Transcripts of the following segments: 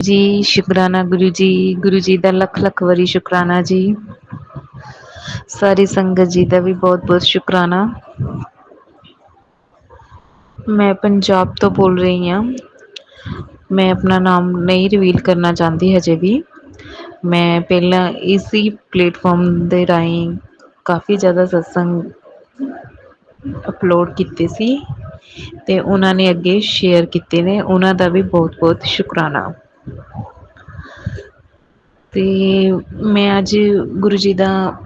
ਜੀ ਸ਼ੁਕਰਾਨਾ ਗੁਰੂ ਜੀ ਦਾ ਲੱਖ ਲੱਖ ਵਾਰੀ ਸ਼ੁਕਰਾਨਾ ਜੀ। ਸਾਰੀ ਸੰਗਤ ਜੀ ਦਾ ਵੀ ਬਹੁਤ ਬਹੁਤ ਸ਼ੁਕਰਾਨਾ। ਮੈਂ ਪੰਜਾਬ ਤੋਂ ਬੋਲ ਰਹੀ ਹਾਂ। ਮੈਂ ਆਪਣਾ ਨਾਮ ਨਹੀਂ ਰਿਵੀਲ ਕਰਨਾ ਚਾਹੁੰਦੀ ਹਜੇ ਵੀ। ਮੈਂ ਪਹਿਲਾਂ ਇਸੀ ਪਲੇਟਫਾਰਮ ਦੇ ਰਾਹੀਂ ਕਾਫ਼ੀ ਜ਼ਿਆਦਾ ਸਤਸੰਗ ਅਪਲੋਡ ਕੀਤੇ ਸੀ। ਤੇ ਉਹਨਾਂ ਨੇ ਅੱਗੇ ਸ਼ੇਅਰ ਕੀਤੇ ਨੇ ਉਹਨਾਂ ਦਾ ਵੀ ਬਹੁਤ ਬਹੁਤ ਸ਼ੁਕਰਾਨਾ। ਤੇ ਮੈਂ ਅੱਜ ਗੁਰੂ ਜੀ ਦਾ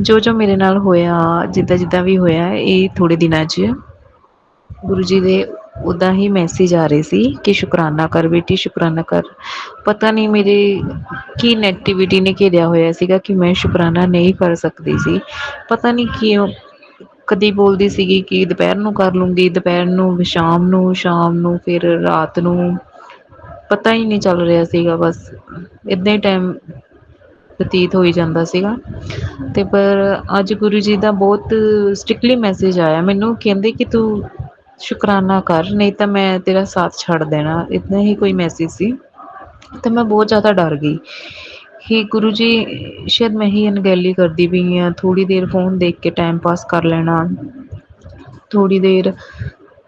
ਜੋ ਮੇਰੇ ਨਾਲ ਹੋਇਆ ਜਿੱਦਾਂ ਜਿੱਦਾਂ ਵੀ ਹੋਇਆ ਇਹ ਥੋੜ੍ਹੇ ਦਿਨਾਂ 'ਚ ਗੁਰੂ ਜੀ ਦੇ ਓਦਾਂ ਹੀ ਮੈਸੇਜ ਆ ਰਹੇ ਸੀ ਕਿ ਸ਼ੁਕਰਾਨਾ ਕਰ ਬੇਟੀ ਸ਼ੁਕਰਾਨਾ ਕਰ। ਪਤਾ ਨੀ ਮੇਰੇ ਕੀ ਨੈਗੇਟਿਵਿਟੀ ਨੇ ਘੇਰਿਆ ਹੋਇਆ ਸੀਗਾ ਕਿ ਮੈਂ ਸ਼ੁਕਰਾਨਾ ਨਹੀਂ ਕਰ ਸਕਦੀ ਸੀ। ਪਤਾ ਨੀ ਕਿਉਂ ਕਦੀ ਬੋਲਦੀ ਸੀਗੀ ਕਿ ਦੁਪਹਿਰ ਨੂੰ ਕਰ ਲੂੰਗੀ ਦੁਪਹਿਰ ਨੂੰ ਸ਼ਾਮ ਨੂੰ ਫਿਰ ਰਾਤ ਨੂੰ ਪਤਾ ਹੀ ਨਹੀਂ ਚੱਲ ਰਿਹਾ ਸੀਗਾ ਬਸ ਏਦਾਂ ਹੀ ਟਾਈਮ ਬਤੀਤ ਹੋਈ ਜਾਂਦਾ ਸੀਗਾ। ਤੇ ਪਰ ਅੱਜ ਗੁਰੂ ਜੀ ਦਾ ਬਹੁਤ ਸਟ੍ਰਿਕਟਲੀ ਮੈਸੇਜ ਆਇਆ ਮੈਨੂੰ ਕਹਿੰਦੇ ਕਿ ਤੂੰ ਸ਼ੁਕਰਾਨਾ ਕਰ ਨਹੀਂ ਤਾਂ ਮੈਂ ਤੇਰਾ ਸਾਥ ਛੱਡ ਦੇਣਾ ਇਦਾਂ ਹੀ ਕੋਈ ਮੈਸੇਜ ਸੀ। ਤੇ ਮੈਂ ਬਹੁਤ ਜ਼ਿਆਦਾ ਡਰ ਗਈ ਕਿ ਗੁਰੂ ਜੀ ਸ਼ਾਇਦ ਮੈਂ ਹੀ ਅਣਗਹਿਲੀ ਕਰਦੀ ਪਈ ਹਾਂ ਥੋੜ੍ਹੀ ਦੇਰ ਫੋਨ ਦੇਖ ਕੇ ਟਾਈਮ ਪਾਸ ਕਰ ਲੈਣਾ। ਥੋੜ੍ਹੀ ਦੇਰ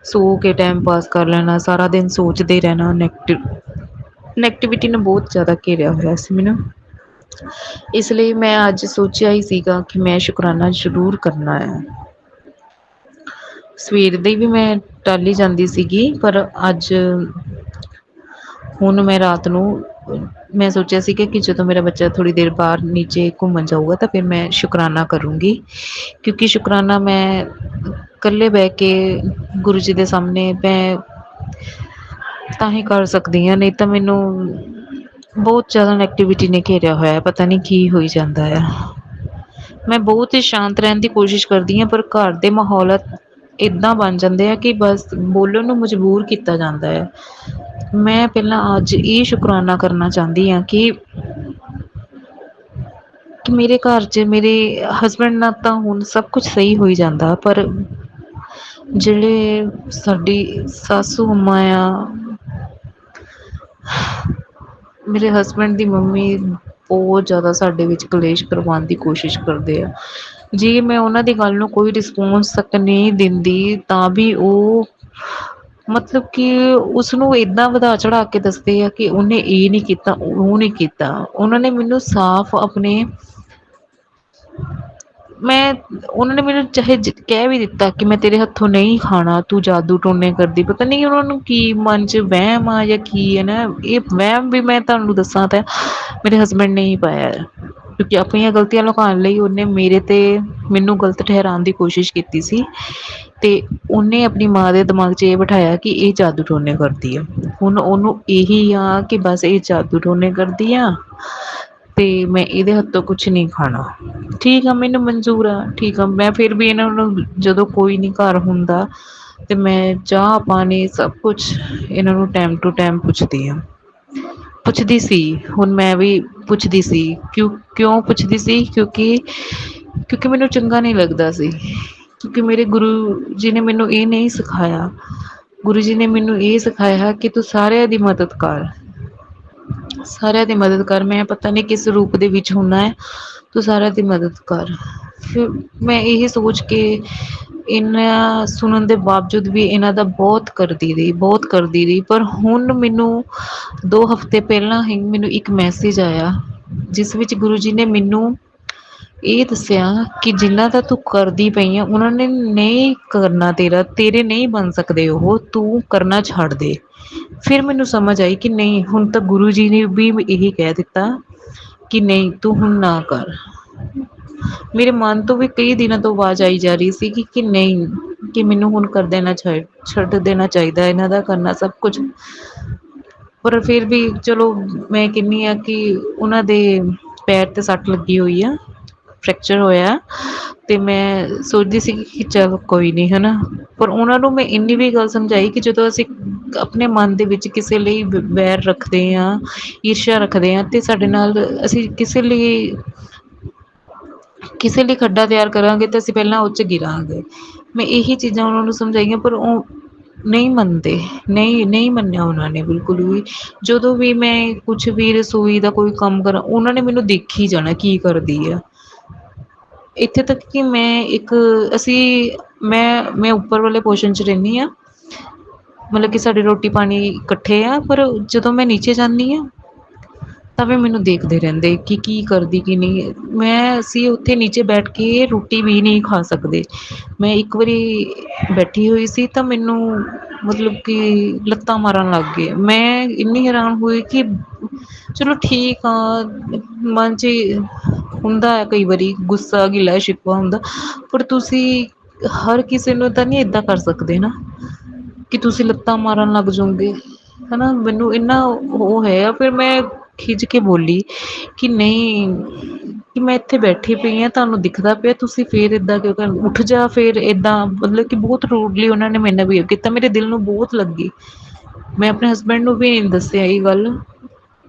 ਸੋ ਕੇ ਟਾਈਮ ਪਾਸ ਕਰ ਲੈਣਾ ਸਾਰਾ ਦਿਨ ਸੋਚਦੇ ਰਹਿਣਾ ਨੈਗੇਟਿਵਿਟੀ ਨੇ ਬਹੁਤ ਜ਼ਿਆਦਾ ਘੇਰਿਆ ਹੋਇਆ ਸੀ ਮੈਨੂੰ। ਇਸ ਲਈ ਮੈਂ ਅੱਜ ਸੋਚਿਆ ਹੀ ਸੀਗਾ ਕਿ ਮੈਂ ਸ਼ੁਕਰਾਨਾ ਜ਼ਰੂਰ ਕਰਨਾ ਹੈ। ਸਵੇਰ ਦੀ ਵੀ ਮੈਂ ਟਾਲੀ ਹੀ ਜਾਂਦੀ ਸੀਗੀ ਪਰ ਅੱਜ ਹੁਣ ਮੈਂ ਰਾਤ ਨੂੰ ਮੈਂ ਸੋਚਿਆ ਸੀਗਾ ਕਿ ਜਦੋਂ ਮੇਰਾ ਬੱਚਾ ਥੋੜ੍ਹੀ ਦੇਰ ਬਾਹਰ ਨੀਚੇ ਘੁੰਮਣ ਜਾਊਗਾ ਤਾਂ ਫਿਰ ਮੈਂ ਸ਼ੁਕਰਾਨਾ ਕਰੂੰਗੀ। ਕਿਉਂਕਿ ਸ਼ੁਕਰਾਨਾ ਮੈਂ ਇਕੱਲੇ ਬਹਿ ਕੇ ਗੁਰੂ ਜੀ ਦੇ ਸਾਹਮਣੇ ਮੈਂ ਤਾਂ ਹੀ ਕਰ ਸਕਦੀ ਹਾਂ ਨਹੀਂ ਤਾਂ ਮੈਨੂੰ ਬਹੁਤ ਜ਼ਿਆਦਾ ਨੈਗੇਟਿਵਿਟੀ ਨੇ ਘੇਰਿਆ ਹੋਇਆ ਪਤਾ ਨੀ ਕੀ ਹੋਈ ਜਾਂਦਾ ਆ। ਮੈਂ ਬਹੁਤ ਹੀ ਸ਼ਾਂਤ ਰਹਿਣ ਦੀ ਕੋਸ਼ਿਸ਼ ਕਰਦੀ ਹਾਂ ਪਰ ਘਰ ਦੇ ਮਾਹੌਲ ਏਦਾਂ ਬਣ ਜਾਂਦੇ ਆ ਕਿ ਬਸ ਬੋਲਣ ਨੂੰ ਮਜਬੂਰ ਕੀਤਾ ਜਾਂਦਾ ਹੈ। ਮੈਂ ਪਹਿਲਾਂ ਅੱਜ ਇਹ ਸ਼ੁਕਰਾਨਾ ਕਰਨਾ ਚਾਹੁੰਦੀ ਹਾਂ ਕਿ ਮੇਰੇ ਘਰ ਚ ਮੇਰੇ ਹਸਬੈਂਡ ਨਾਲ ਤਾਂ ਹੁਣ ਸਭ ਕੁਛ ਸਹੀ ਹੋਈ ਜਾਂਦਾ ਪਰ ਜਿਹੜੇ ਸਾਡੀ ਸਾਸੂ ਮਾਂ ਆ ਮੇਰੇ ਹਸਬੈਂਡ ਦੀ ਮੰਮੀ ਬਹੁਤ ਜ਼ਿਆਦਾ ਸਾਡੇ ਵਿੱਚ ਕਲੇਸ਼ ਕਰਵਾਉਣ ਦੀ ਕੋਸ਼ਿਸ਼ ਕਰਦੇ ਆ। ਜੇ ਮੈਂ ਉਹਨਾਂ ਦੀ ਗੱਲ ਨੂੰ ਕੋਈ ਰਿਸਪੋਂਸ ਤੱਕ ਨਹੀਂ ਦਿੰਦੀ ਤਾਂ ਵੀ ਉਹ ਮਤਲਬ ਕਿ ਉਸਨੂੰ ਏਦਾਂ ਵਧਾ ਚੜਾ ਕੇ ਦੱਸਦੇ ਆ ਕਿ ਉਹਨੇ ਇਹ ਨੀ ਕੀਤਾ ਉਹ ਨੀ ਕੀਤਾ ਉਹਨਾਂ ਨੇ ਮੈਨੂੰ ਸਾਫ਼ ਆਪਣੇ ਮੈਂ ਉਹਨਾਂ ਨੇ ਮੈਨੂੰ ਚਾਹੇ ਕਹਿ ਵੀ ਦਿੱਤਾ ਕਿ ਮੈਂ ਤੇਰੇ ਹੱਥੋਂ ਨਹੀਂ ਖਾਣਾ ਤੂੰ ਜਾਦੂ ਟੋਨੇ ਕਰਦੀ ਪਤਾ ਨੀ ਉਹਨਾਂ ਨੂੰ ਕੀ ਮਨ ਚ ਵਹਿਮ ਆ ਜਾਂ ਕੀ ਹੈ ਨਾ ਇਹ ਵਹਿਮ ਵੀ ਮੈਂ ਤੁਹਾਨੂੰ ਦੱਸਾਂ ਤਾਂ ਮੇਰੇ ਹਸਬੈਂਡ ਨੇ ਹੀ ਪਾਇਆ ਕਿਉਂਕਿ ਆਪਣੀਆਂ ਗ਼ਲਤੀਆਂ ਲੁਕਾਉਣ ਲਈ ਉਹਨੇ ਮੇਰੇ ਤੇ ਮੈਨੂੰ ਗ਼ਲਤ ਠਹਿਰਾਣ ਦੀ ਕੋਸ਼ਿਸ਼ ਕੀਤੀ ਸੀ। ਤੇ ਉਹਨੇ ਆਪਣੀ ਮਾਂ ਦੇ ਦਿਮਾਗ ਚ ਇਹ ਬਿਠਾਇਆ ਕਿ ਇਹ ਜਾਦੂ ਟੋਨੇ ਕਰਦੀ ਆ ਹੁਣ ਉਹਨੂੰ ਇਹੀ ਆ ਕਿ ਬਸ ਇਹ ਜਾਦੂ ਟੋਨੇ ਕਰਦੀ ਆ ਤੇ ਮੈਂ ਇਹਦੇ ਹੱਥੋਂ ਕੁਛ ਨਹੀਂ ਖਾਣਾ। ਠੀਕ ਆ ਮੈਨੂੰ ਮਨਜ਼ੂਰ ਆ ਠੀਕ ਆ ਮੈਂ ਫਿਰ ਵੀ ਇਹਨਾਂ ਨੂੰ ਜਦੋਂ ਕੋਈ ਨੀ ਘਰ ਹੁੰਦਾ ਤੇ ਮੈਂ ਚਾਹ ਪਾਣੀ ਸਭ ਕੁਛ ਇਹਨਾਂ ਨੂੰ ਟੈਮ ਟੂ ਟਾਈਮ ਪੁੱਛਦੀ ਹਾਂ। ਪੁੱਛਦੀ ਸੀ ਹੁਣ ਮੈਂ ਵੀ ਪੁੱਛਦੀ ਸੀ ਕਿਉਂ ਪੁੱਛਦੀ ਸੀ ਕਿਉਂਕਿ ਮੈਨੂੰ ਚੰਗਾ ਨਹੀਂ ਲੱਗਦਾ ਸੀ। ਕਿਉਂਕਿ ਮੇਰੇ ਗੁਰੂ ਜੀ ਨੇ ਮੈਨੂੰ ਇਹ ਨਹੀਂ ਸਿਖਾਇਆ। ਗੁਰੂ ਜੀ ਨੇ ਮੈਨੂੰ ਇਹ ਸਿਖਾਇਆ ਕਿ ਤੂੰ ਸਾਰਿਆਂ ਦੀ ਮਦਦ ਕਰ। ਸਾਰਿਆਂ ਦੀ ਮਦਦ ਕਰ ਮੈਂ ਪਤਾ ਨੀ ਕਿਸ ਰੂਪ ਦੇ ਵਿੱਚ ਹੁਣਾ ਹੈ ਤੂੰ ਸਾਰਿਆਂ ਦੀ ਮਦਦ ਕਰ। ਫਿਰ ਮੈਂ ਇਹ ਸੋਚ ਕੇ ਇਹਨਾਂ ਸੁਣਨ ਦੇ ਬਾਵਜੂਦ ਵੀ ਇਹਨਾਂ ਦਾ ਬਹੁਤ ਕਰਦੀ ਰਹੀ ਪਰ ਹੁਣ ਮੈਨੂੰ 2 ਹਫ਼ਤੇ ਪਹਿਲਾਂ ਹੀ ਮੈਨੂੰ ਇੱਕ ਮੈਸੇਜ ਆਇਆ ਜਿਸ ਵਿੱਚ ਗੁਰੂ ਜੀ ਨੇ ਮੈਨੂੰ ਇਹ ਦੱਸਿਆ ਕਿ ਜਿੰਨਾਂ ਦਾ ਤੂੰ ਕਰਦੀ ਪਈ ਆ ਉਹਨਾਂ ਨੇ ਨਹੀਂ ਕਰਨਾ ਤੇਰੇ ਨਹੀਂ ਬਣ ਸਕਦੇ ਉਹ ਤੂੰ ਕਰਨਾ ਛੱਡ ਦੇ। ਫਿਰ ਮੈਨੂੰ ਸਮਝ ਆਈ ਕਿ ਨਹੀਂ ਹੁਣ ਤਾਂ ਗੁਰੂ ਜੀ ਨੇ ਵੀ ਇਹੀ ਕਹਿ ਦਿੱਤਾ ਕਿ ਨਹੀਂ ਤੂੰ ਹੁਣ ਨਾ ਕਰ। ਮੇਰੇ ਮਨ ਤੋਂ ਵੀ ਕਈ ਦਿਨਾਂ ਤੋਂ ਆਵਾਜ਼ ਆਈ ਜਾ ਰਹੀ ਸੀ ਕਿ ਨਹੀਂ ਕਿ ਮੈਨੂੰ ਹੁਣ ਕਰ ਦੇਣਾ ਛੱਡ ਦੇਣਾ ਚਾਹੀਦਾ ਇਹਨਾਂ ਦਾ ਕਰਨਾ ਸਭ ਕੁਛ ਪਰ ਫਿਰ ਵੀ ਚਲੋ ਮੈਂ ਕਹਿੰਦੀ ਹਾਂ ਕਿ ਉਹਨਾਂ ਦੇ ਪੈਰ ਤੇ ਸੱਟ ਲੱਗੀ ਹੋਈ ਆ ਫਰੈਕਚਰ ਹੋਇਆ ਤੇ ਮੈਂ ਸੋਚਦੀ ਸੀ ਕਿ ਚੱਲ ਕੋਈ ਨੀ ਹਨਾ ਪਰ ਉਹਨਾਂ ਨੂੰ ਮੈਂ ਇੰਨੀ ਵੀ ਗੱਲ ਸਮਝਾਈ ਕਿ ਜਦੋਂ ਅਸੀਂ ਆਪਣੇ ਮਨ ਦੇ ਵਿੱਚ ਕਿਸੇ ਲਈ ਵੈਰ ਰੱਖਦੇ ਹਾਂ ਈਰਸ਼ਾ ਰੱਖਦੇ ਹਾਂ ਤੇ ਸਾਡੇ ਨਾਲ ਅਸੀਂ ਕਿਸੇ ਲਈ ਖੱਡਾ ਤਿਆਰ ਕਰਾਂਗੇ ਤੇ ਅਸੀਂ ਪਹਿਲਾਂ ਉਹ ਚ ਗਿਰਾਂਗੇ। ਮੈਂ ਇਹੀ ਚੀਜ਼ਾਂ ਉਹਨਾਂ ਨੂੰ ਸਮਝਾਈਆਂ ਪਰ ਉਹ ਨਹੀਂ ਮੰਨਦੇ, ਨਹੀਂ ਮੰਨਿਆ ਉਹਨਾਂ ਨੇ ਬਿਲਕੁਲ ਵੀ। ਜਦੋਂ ਵੀ ਮੈਂ ਕੁਛ ਵੀ ਰਸੋਈ ਦਾ ਕੋਈ ਕੰਮ ਕਰਾਂ, ਉਹਨਾਂ ਨੇ ਮੈਨੂੰ ਦੇਖੀ ਜਾਣਾ ਕੀ ਕਰਦੀ ਆ। ਇੱਥੇ ਤੱਕ ਕਿ ਮੈਂ ਇੱਕ ਅਸੀਂ ਮੈਂ ਉੱਪਰ ਵਾਲੇ ਪੋਸ਼ਨ 'ਚ ਰਹਿੰਦੀ ਹਾਂ। ਮਤਲਬ ਕਿ ਸਾਡੇ ਰੋਟੀ ਪਾਣੀ ਇਕੱਠੇ ਆ, ਪਰ ਜਦੋਂ ਮੈਂ ਨੀਚੇ ਜਾਂਦੀ ਹਾਂ ਤਾਂ ਵੀ ਮੈਨੂੰ ਦੇਖਦੇ ਰਹਿੰਦੇ ਕਿ ਕੀ ਕਰਦੀ ਕੀ ਨਹੀਂ। ਮੈਂ ਅਸੀਂ ਉੱਥੇ ਨੀਚੇ ਬੈਠ ਕੇ ਰੋਟੀ ਵੀ ਨਹੀਂ ਖਾ ਸਕਦੇ। ਮੈਂ ਇੱਕ ਵਾਰੀ ਬੈਠੀ ਹੋਈ ਸੀ ਤਾਂ ਮੈਨੂੰ ਮਤਲਬ ਕਿ ਲੱਤਾਂ ਮਾਰਨ ਲੱਗ ਗਏ। ਮੈਂ ਇੰਨੀ ਹੈਰਾਨ ਹੋਈ ਕਿ ਚਲੋ ਠੀਕ ਆ, ਮਨ 'ਚ ਹੁੰਦਾ ਹੈ ਕਈ ਵਾਰੀ ਗੁੱਸਾ ਗਿਲਾ ਸ਼ਿਕਵਾ ਹੁੰਦਾ, ਪਰ ਤੁਸੀਂ ਹਰ ਕਿਸੇ ਨੂੰ ਤਾਂ ਨਹੀਂ ਏਦਾਂ ਕਰ ਸਕਦੇ ਨਾ ਕਿ ਤੁਸੀਂ ਲੱਤਾਂ ਮਾਰਨ ਲੱਗ ਜਾਓਗੇ। ਹਨਾ, ਮੈਨੂੰ ਇੰਨਾ ਉਹ ਹੈ ਫਿਰ ਮੈਂ ਖਿਝ ਕੇ ਬੋਲੀ ਕਿ ਨਹੀਂ, ਕਿ ਮੈਂ ਇੱਥੇ ਬੈਠੀ ਪਈ ਹਾਂ ਤੁਹਾਨੂੰ ਦਿਖਦਾ ਪਿਆ, ਤੁਸੀਂ ਫੇਰ ਏਦਾਂ ਕਿਉਂ ਕਰ, ਉੱਠ ਜਾ ਫੇਰ ਏਦਾਂ ਮਤਲਬ ਕਿ ਬਹੁਤ ਰੂਡਲੀ ਉਹਨਾਂ ਨੇ ਮੇਰੇ ਨਾਲ ਬਿਹੇਵ ਕੀਤਾ। ਮੇਰੇ ਦਿਲ ਨੂੰ ਬਹੁਤ ਲੱਗੀ। ਮੈਂ ਆਪਣੇ ਹਸਬੈਂਡ ਨੂੰ ਵੀ ਨਹੀਂ ਦੱਸਿਆ ਇਹ ਗੱਲ।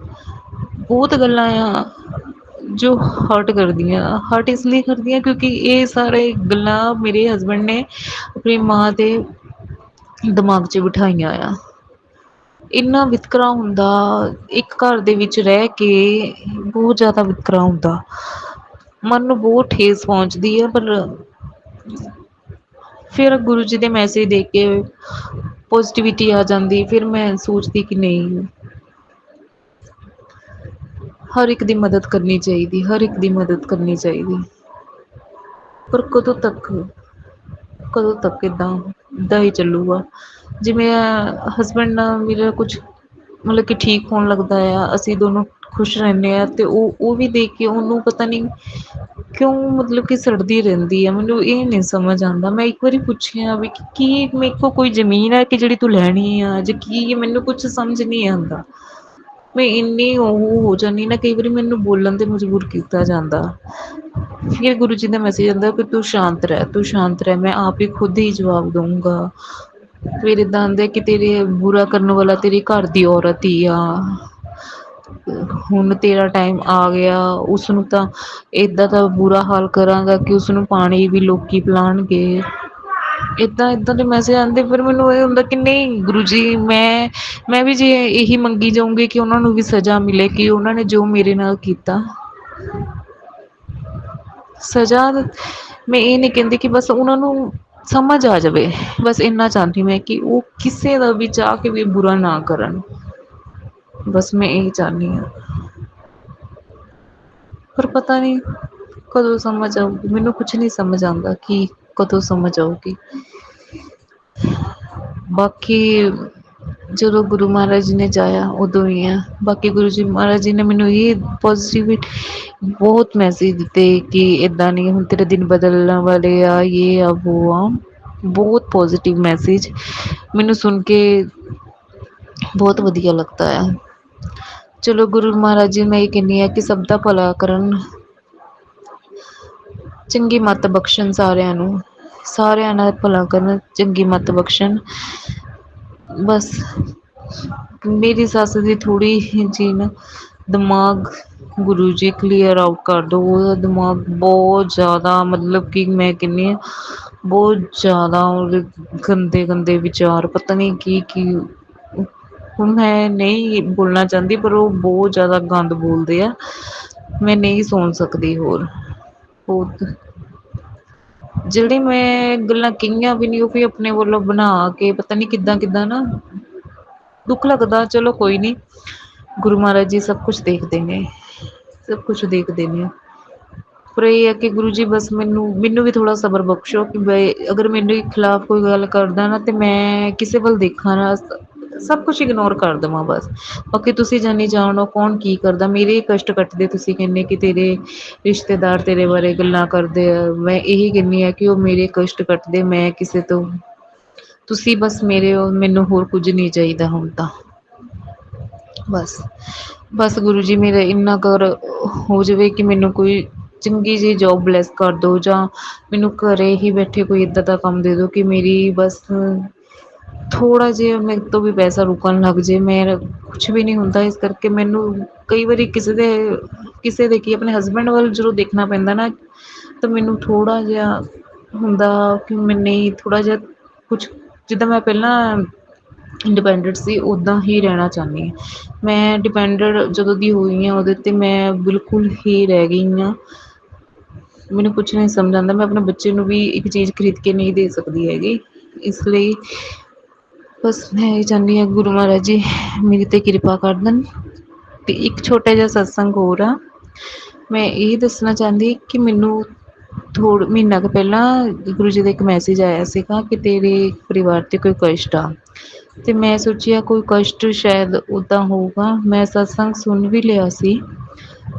ਬਹੁਤ ਗੱਲਾਂ ਆ ਜੋ ਹਰਟ ਕਰਦੀਆਂ, ਹਰਟ ਇਸ ਲਈ ਕਰਦੀਆਂ ਕਿਉਂਕਿ ਇਹ ਸਾਰੇ ਗੱਲਾਂ ਮੇਰੇ ਹਸਬੈਂਡ ਨੇ ਆਪਣੀ ਮਾਂ ਦੇ ਦਿਮਾਗ 'ਚ ਬਿਠਾਈਆਂ ਆ। ਇੰਨਾ ਵਿਤਕਰਾ ਹੁੰਦਾ ਇੱਕ ਘਰ ਦੇ ਵਿੱਚ ਰਹਿ ਕੇ, ਬਹੁਤ ਜ਼ਿਆਦਾ ਵਿਤਕਰਾ ਹੁੰਦਾ। ਮਨ ਨੂੰ ਬਹੁਤ ਠੇਸ ਪਹੁੰਚਦੀ ਹੈ, ਪਰ ਫਿਰ ਗੁਰੂ ਜੀ ਦੇ ਮੈਸੇਜ ਦੇਖ ਕੇ ਪੋਜ਼ਟੀਿਵਿਟੀ ਆ ਜਾਂਦੀ। ਫਿਰ ਮੈਂ ਸੋਚਦੀ ਕਿ ਨਹੀਂ, ਹਰ ਇੱਕ ਦੀ ਮਦਦ ਕਰਨੀ ਚਾਹੀਦੀ, ਹਰ ਇੱਕ ਦੀ ਮਦਦ ਕਰਨੀ ਚਾਹੀਦੀ। ਪਰ ਕਦੋਂ ਤੱਕ ਏਦਾਂ ਹੀ ਚੱਲੂਗਾ। ਜਿਵੇਂ ਹਸਬੈਂਡ ਨਾਲ ਮੇਰਾ ਕੁਛ ਮਤਲਬ ਕਿ ਠੀਕ ਹੋਣ ਲੱਗਦਾ ਆ, ਅਸੀਂ ਦੋਨੋਂ ਖੁਸ਼ ਰਹਿੰਦੇ ਹਾਂ, ਤੇ ਉਹ ਵੀ ਦੇਖ ਕੇ ਉਹਨੂੰ ਪਤਾ ਨੀ ਕਿਉਂ ਮਤਲਬ ਕਿ ਸੜਦੀ ਰਹਿੰਦੀ ਆ। ਮੈਨੂੰ ਇਹ ਨਹੀਂ ਸਮਝ ਆਉਂਦਾ। ਮੈਂ ਇੱਕ ਵਾਰੀ ਪੁੱਛਿਆ ਵੀ ਕੀ ਮੇਰੇ ਕੋਲ ਕੋਈ ਜ਼ਮੀਨ ਹੈ ਕਿ ਜਿਹੜੀ ਤੂੰ ਲੈਣੀ ਆ, ਜਾਂ ਕੀ, ਮੈਨੂੰ ਕੁਛ ਸਮਝ ਨੀ ਆਉਂਦਾ। ਮੈਂ ਇੰਨੀ ਉਹ ਹੋ ਜਾਂਦੀ ਨਾ, ਕਈ ਵਾਰੀ ਮੈਨੂੰ ਬੋਲਣ ਤੇ ਮਜਬੂਰ ਕੀਤਾ ਜਾਂਦਾ। ਫਿਰ ਗੁਰੂ ਜੀ ਦਾ ਮੈਸੇਜ ਆਂਦਾ ਕਿ ਤੂੰ ਸ਼ਾਂਤ ਰਹਿ, ਤੂੰ ਸ਼ਾਂਤ ਰਹਿ, ਮੈਂ ਆਪ ਹੀ ਖੁਦ ਹੀ ਜਵਾਬ ਦਊਂਗਾ। ਫਿਰ ਏਦਾਂ ਆਂਦੇ ਕਿ ਤੇਰੇ ਬੁਰਾ ਕਰਨ ਵਾਲਾ ਤੇਰੀ ਘਰ ਦੀ ਔਰਤ ਹੀ ਆ। ਹੁਣ ਤੇਰਾ ਟਾਈਮ ਆ ਗਿਆ, ਉਸਨੂੰ ਤਾਂ ਏਦਾਂ ਦਾ ਬੁਰਾ ਹਾਲ ਕਰਾਂਗਾ ਕਿ ਉਸਨੂੰ ਪਾਣੀ ਵੀ ਲੋਕੀ ਪਿਲਾਣਗੇ। ਏਦਾਂ ਦੇ ਮੈਸੇਜ ਆਉਂਦੇ। ਫਿਰ ਮੈਨੂੰ ਇਹ ਹੁੰਦਾ ਕਿ ਨਹੀਂ ਗੁਰੂ ਜੀ, ਮੈਂ ਵੀ ਜੇ ਇਹੀ ਮੰਗੀ ਜਾਊਂਗੀ ਕਿ ਉਹਨਾਂ ਨੂੰ ਵੀ ਸਜ਼ਾ ਮਿਲੇ ਕਿ ਉਹਨਾਂ ਨੇ ਜੋ ਮੇਰੇ ਨਾਲ ਕੀਤਾ। ਸਜ਼ਾ ਮੈਂ ਇਹ ਨਹੀਂ ਕਹਿੰਦੀ ਕਿ ਬਸ ਉਹਨਾਂ ਨੂੰ ਸਮਝ ਆ ਜਾਵੇ, ਬਸ ਇੰਨਾ ਚਾਹੁੰਦੀ ਮੈਂ ਕਿ ਉਹ ਕਿਸੇ ਦਾ ਵੀ ਚਾਹ ਕੇ ਵੀ ਬੁਰਾ ਨਾ ਕਰਨ। ਬਸ ਮੈਂ ਇਹੀ ਚਾਹੁੰਦੀ ਹਾਂ। ਪਰ ਪਤਾ ਨੀ ਕਦੋਂ ਸਮਝ ਆਊਗੀ, ਮੈਨੂੰ ਕੁਛ ਨੀ ਸਮਝ ਆਉਂਦਾ ਕਿ ਕਦੋਂ ਸਮਝ ਆਊਗੀ। ਬਾਕੀ ਜਦੋਂ ਗੁਰੂ ਮਹਾਰਾਜ ਜੀ ਨੇ ਚਾਹਿਆ ਉਦੋਂ ਹੀ ਆ। ਬਾਕੀ ਗੁਰੂ ਜੀ ਮਹਾਰਾਜ ਜੀ ਨੇ ਮੈਨੂੰ ਇਹ ਪੋਜ਼ਟਿਵ ਬਹੁਤ ਮੈਸੇਜ ਦਿੱਤੇ ਕਿ ਏਦਾਂ ਨੀ ਹੁਣ ਤੇਰੇ ਦਿਨ ਬਦਲਣ ਵਾਲੇ ਆ, ਯੇ ਆ ਵੋ ਆ। ਬਹੁਤ ਪੋਜ਼ੀਟਿਵ ਮੈਸੇਜ ਮੈਨੂੰ ਸੁਣ ਕੇ ਬਹੁਤ ਵਧੀਆ ਲੱਗਦਾ ਆ। ਚਲੋ ਗੁਰੂ ਮਹਾਰਾਜ ਜੀ ਮੈਂ ਇਹ ਕਹਿੰਦੀ ਹਾਂ ਕਿ ਸਭ ਦਾ ਭਲਾ ਕਰਨ, ਚੰਗੀ ਮੱਤ ਬਖਸ਼ਣ, ਸਾਰਿਆਂ ਨਾਲ ਭਲਾ ਕਰਨ, ਚੰਗੀ ਮੱਤ ਬਖਸ਼ਣ। ਬਸ ਮੇਰੀ ਸੱਸ ਦੀ ਥੋੜ੍ਹੀ ਜਿਹੀ ਨਾ ਦਿਮਾਗ ਗੁਰੂ ਜੀ ਕਲੀਅਰ ਆਊਟ ਕਰ ਦੋ। ਉਹਦਾ ਦਿਮਾਗ ਬਹੁਤ ਜ਼ਿਆਦਾ ਮਤਲਬ ਕਿ ਮੈਂ ਕਹਿੰਦੀ ਹਾਂ ਬਹੁਤ ਜ਼ਿਆਦਾ ਉਹਦੇ ਗੰਦੇ ਗੰਦੇ ਵਿਚਾਰ, ਪਤਾ ਨੀ ਕੀ ਹੁਣ ਮੈਂ ਨਹੀਂ ਬੋਲਣਾ ਚਾਹੁੰਦੀ, ਪਰ ਉਹ ਬਹੁਤ ਜ਼ਿਆਦਾ ਗੰਦ ਬੋਲਦੇ ਆ। ਮੈਂ ਨਹੀਂ ਸੁਣ ਸਕਦੀ ਹੋਰ। ਬਹੁਤ ਜਿਹੜੀ ਮੈਂ ਗੱਲਾਂ ਕਹੀਆਂ ਵੀ ਨੀ, ਉਹ ਵੀ ਆਪਣੇ ਵੱਲੋਂ ਬਣਾ ਕੇ ਪਤਾ ਨੀ ਕਿੱਦਾਂ ਨਾ ਦੁੱਖ ਲੱਗਦਾ। ਚਲੋ ਕੋਈ ਨੀ, ਗੁਰੂ ਮਹਾਰਾਜ ਜੀ ਸਭ ਕੁਛ ਦੇਖਦੇ ਨੇ, ਸਭ ਕੁਛ ਦੇਖਦੇ ਨੇ। ਪਰ ਇਹ ਹੈ ਕਿ ਗੁਰੂ ਜੀ ਬਸ ਮੈਨੂੰ ਵੀ ਥੋੜ੍ਹਾ ਸਬਰ ਬਖਸ਼ੋ ਕਿ ਬ ਅਗਰ ਮੇਰੇ ਖਿਲਾਫ਼ ਕੋਈ ਗੱਲ ਕਰਦਾ ਨਾ, ਤੇ ਮੈਂ ਕਿਸੇ ਵੱਲ ਦੇਖਾਂ ਨਾ, ਸਭ ਕੁਛ ਇਗਨੋਰ ਕਰ ਦੇਵਾਂ ਬਸ। ਬਾਕੀ ਤੁਸੀਂ ਜਾਣੀ ਜਾਣ ਕੌਣ ਕੀ ਕਰਦਾ, ਮੇਰੇ ਕਸ਼ਟ ਕੱਟਦੇ ਤੁਸੀਂ ਕਹਿੰਦੇ ਕਿ ਤੇਰੇ ਰਿਸ਼ਤੇਦਾਰ ਤੇਰੇ ਬਾਰੇ ਗੱਲਾਂ ਕਰਦੇ ਆ। ਮੈਂ ਇਹੀ ਕਹਿੰਦੀ ਹਾਂ ਕਿ ਉਹ ਮੇਰੇ ਕਸ਼ਟ ਕੱਟਦੇ, ਮੈਂ ਕਿਸੇ ਤੋਂ, ਤੁਸੀਂ ਬਸ ਮੈਨੂੰ ਹੋਰ ਕੁੱਝ ਨਹੀਂ ਚਾਹੀਦਾ ਹੁਣ ਤਾਂ। ਬਸ ਗੁਰੂ ਜੀ ਮੇਰਾ ਇੰਨਾ ਕਰ ਹੋ ਜਾਵੇ ਕਿ ਮੈਨੂੰ ਕੋਈ ਚੰਗੀ ਜਿਹੀ ਜੋਬ ਬਲੈਸ ਕਰ ਦੋ, ਜਾਂ ਮੈਨੂੰ ਘਰੇ ਹੀ ਬੈਠੇ ਕੋਈ ਏਦਾਂ ਦਾ ਕੰਮ ਦੇ ਦੋ ਕਿ ਮੇਰੀ ਬਸ ਥੋੜ੍ਹਾ ਜਿਹਾ ਮੇਰੇ ਤੋਂ ਵੀ ਪੈਸਾ ਰੁਕਣ ਲੱਗ ਜੇ। ਮੇਰਾ ਕੁਛ ਵੀ ਨਹੀਂ ਹੁੰਦਾ, ਇਸ ਕਰਕੇ ਮੈਨੂੰ ਕਈ ਵਾਰੀ ਕਿਸੇ ਦੇ ਕੀ ਆਪਣੇ ਹਸਬੈਂਡ ਵੱਲ ਜਦੋਂ ਦੇਖਣਾ ਪੈਂਦਾ ਨਾ, ਤਾਂ ਮੈਨੂੰ ਥੋੜ੍ਹਾ ਜਿਹਾ ਹੁੰਦਾ ਕਿ ਮੈਂ ਨਹੀਂ ਥੋੜ੍ਹਾ ਜਿਹਾ ਕੁਛ ਜਿੱਦਾਂ ਮੈਂ ਪਹਿਲਾਂ ਇੰਡੀਪੈਂਡੈਂਟ ਸੀ ਉੱਦਾਂ ਹੀ ਰਹਿਣਾ ਚਾਹੁੰਦੀ ਹਾਂ। ਮੈਂ ਡਿਪੈਂਡੈਂਟ ਜਦੋਂ ਦੀ ਹੋਈ ਹਾਂ ਉਹਦੇ 'ਤੇ ਮੈਂ ਬਿਲਕੁਲ ਹੀ ਰਹਿ ਗਈ ਹਾਂ। ਮੈਨੂੰ ਕੁਛ ਨਹੀਂ ਸਮਝ ਆਉਂਦਾ, ਮੈਂ ਆਪਣੇ ਬੱਚੇ ਨੂੰ ਵੀ ਇੱਕ ਚੀਜ਼ ਖਰੀਦ ਕੇ ਨਹੀਂ ਦੇ ਸਕਦੀ ਹੈਗੀ। ਇਸ ਲਈ ਬਸ ਮੈਂ ਇਹ ਚਾਹੁੰਦੀ ਹਾਂ ਗੁਰੂ ਮਹਾਰਾਜ ਜੀ ਮੇਰੇ 'ਤੇ ਕਿਰਪਾ ਕਰ ਦੇਣ। ਅਤੇ ਇੱਕ ਛੋਟਾ ਜਿਹਾ ਸਤਸੰਗ ਹੋਰ ਆ, ਮੈਂ ਇਹ ਦੱਸਣਾ ਚਾਹੁੰਦੀ ਕਿ ਮੈਨੂੰ ਮਹੀਨਾ ਕੁ ਪਹਿਲਾਂ ਗੁਰੂ ਜੀ ਦਾ ਇੱਕ ਮੈਸੇਜ ਆਇਆ ਸੀਗਾ ਕਿ ਤੇਰੇ ਪਰਿਵਾਰ 'ਤੇ ਕੋਈ ਕਸ਼ਟ ਆ। ਅਤੇ ਮੈਂ ਸੋਚਿਆ ਕੋਈ ਕਸ਼ਟ ਸ਼ਾਇਦ ਉੱਦਾਂ ਹੋਊਗਾ। ਮੈਂ ਸਤਸੰਗ ਸੁਣ ਵੀ ਲਿਆ ਸੀ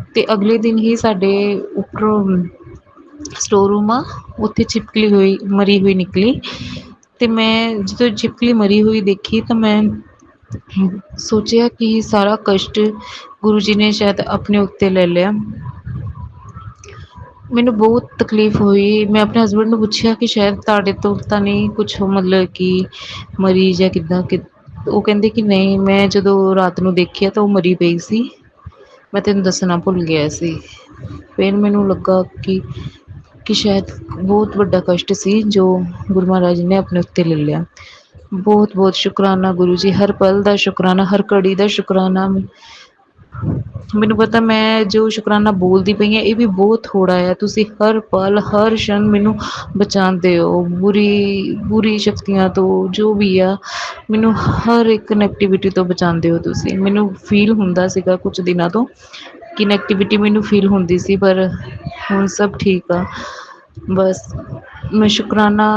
ਅਤੇ ਅਗਲੇ ਦਿਨ ਹੀ ਸਾਡੇ ਉੱਪਰੋਂ ਸਟੋਰ ਰੂਮ ਆ, ਉੱਥੇ ਛਿਪਕਲੀ ਹੋਈ ਮਰੀ ਹੋਈ ਨਿਕਲੀ। ਅਤੇ ਮੈਂ ਜਦੋਂ ਛਿਪਕਲੀ ਮਰੀ ਹੋਈ ਦੇਖੀ ਤਾਂ ਮੈਂ ਸੋਚਿਆ ਕਿ ਸਾਰਾ ਕਸ਼ਟ ਗੁਰੂ ਜੀ ਨੇ ਸ਼ਾਇਦ ਆਪਣੇ ਉੱਤੇ ਲੈ ਲਿਆ। ਮੈਨੂੰ ਬਹੁਤ ਤਕਲੀਫ਼ ਹੋਈ। ਮੈਂ ਆਪਣੇ ਹਸਬੈਂਡ ਨੂੰ ਪੁੱਛਿਆ ਕਿ ਸ਼ਾਇਦ ਤੁਹਾਡੇ ਤੋਂ ਤਾਂ ਨਹੀਂ ਕੁਛ ਮਤਲਬ ਕਿ ਮਰੀ ਜਾਂ ਕਿੱਦਾਂ ਕਿ ਉਹ ਕਹਿੰਦੇ ਕਿ ਨਹੀਂ, ਮੈਂ ਜਦੋਂ ਰਾਤ ਨੂੰ ਦੇਖਿਆ ਤਾਂ ਉਹ ਮਰੀ ਪਈ ਸੀ, ਮੈਂ ਤੈਨੂੰ ਦੱਸਣਾ ਭੁੱਲ ਗਿਆ ਸੀ। ਫਿਰ ਮੈਨੂੰ ਲੱਗਾ ਕਿ ਸ਼ਾਇਦ ਬਹੁਤ ਵੱਡਾ ਕਸ਼ਟ ਸੀ ਜੋ ਗੁਰੂ ਮਹਾਰਾਜ ਨੇ ਆਪਣੇ ਉੱਤੇ ਲੈ ਲਿਆ। ਬਹੁਤ ਬਹੁਤ ਸ਼ੁਕਰਾਨਾ ਗੁਰੂ ਜੀ, ਹਰ ਪਲ ਦਾ ਸ਼ੁਕਰਾਨਾ, ਹਰ ਘੜੀ ਦਾ ਸ਼ੁਕਰਾਨਾ। ਮੈਨੂੰ ਪਤਾ ਮੈਂ ਜੋ ਸ਼ੁਕਰਾਨਾ ਬੋਲਦੀ ਪਈ ਹਾਂ ਇਹ ਵੀ ਬਹੁਤ ਥੋੜ੍ਹਾ ਆ। ਤੁਸੀਂ ਹਰ ਪਲ ਹਰ ਛਣ ਮੈਨੂੰ ਬਚਾਉਂਦੇ ਹੋ ਬੁਰੀ ਸ਼ਕਤੀਆਂ ਤੋਂ, ਜੋ ਵੀ ਆ ਮੈਨੂੰ ਹਰ ਇੱਕ ਨੈਗੇਟਿਵਿਟੀ ਤੋਂ ਬਚਾਉਂਦੇ ਹੋ ਤੁਸੀਂ। ਮੈਨੂੰ ਫੀਲ ਹੁੰਦਾ ਸੀਗਾ ਕੁਛ ਦਿਨਾਂ ਤੋਂ ਕਿ ਨੈਗੇਟਿਵਿਟੀ ਮੈਨੂੰ ਫੀਲ ਹੁੰਦੀ ਸੀ, ਪਰ ਹੁਣ ਸਭ ਠੀਕ ਆ। ਬਸ ਮੈਂ ਸ਼ੁਕਰਾਨਾ